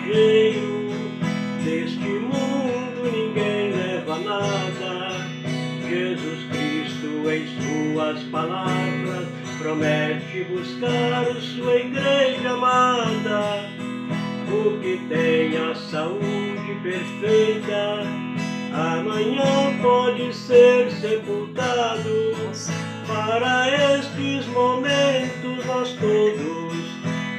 passageiro. Deste mundo ninguém leva nada. Jesus Cristo em suas palavras promete buscar sua igreja amada. O que tem a saúde perfeita amanhã pode ser sepultado. Para estes momentos nós todos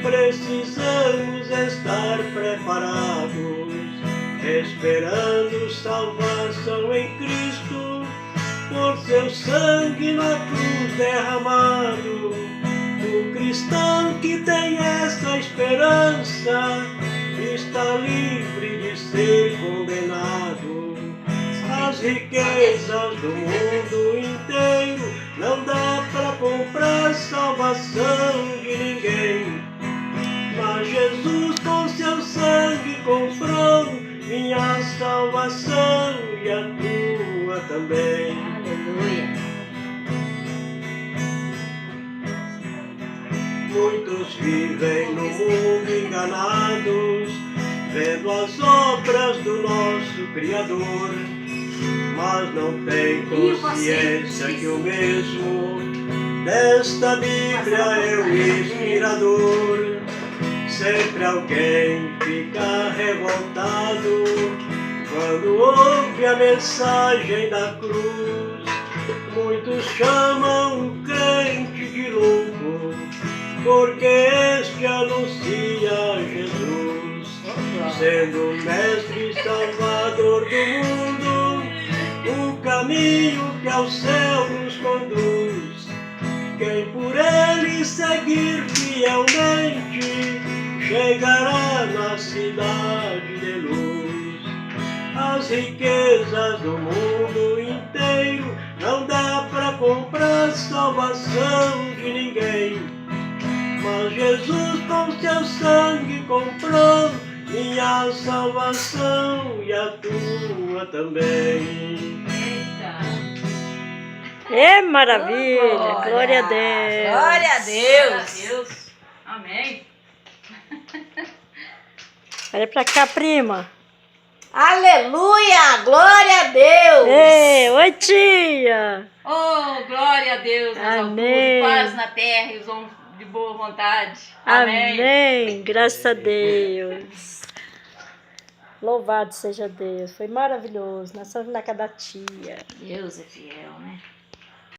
precisamos estar preparados, esperando salvação em Cristo, por seu sangue na cruz derramado. O cristão que tem essa esperança está livre de ser condenado. As riquezas do mundo inteiro não dá para comprar salvação de ninguém. Mas Jesus com seu sangue comprou minha salvação e a tua também. Aleluia. Muitos vivem no mundo enganados, vendo as obras do nosso Criador, mas não tem consciência que o mesmo desta Bíblia é o inspirador. Sempre alguém fica revoltado quando ouve a mensagem da cruz. Muitos chamam o crente de louco, porque este anuncia Jesus, sendo o mestre e salvador do mundo, o caminho que ao céu nos conduz. Quem por ele seguir fielmente chegará na cidade de luz. As riquezas do mundo inteiro não dá para comprar salvação de ninguém. Mas Jesus com seu sangue comprou minha salvação e a tua também. É maravilha! Glória a Deus! Glória a Deus! Amém. Olha pra cá, prima. Aleluia! Glória a Deus! Ei, oi, tia! Oh, glória a Deus, meus Amém. alturas, paz na terra e os homens de boa vontade. Amém. Amém! Graças a Deus! Louvado seja Deus! Foi maravilhoso. Nós estamos na casa da tia. Deus é fiel, né?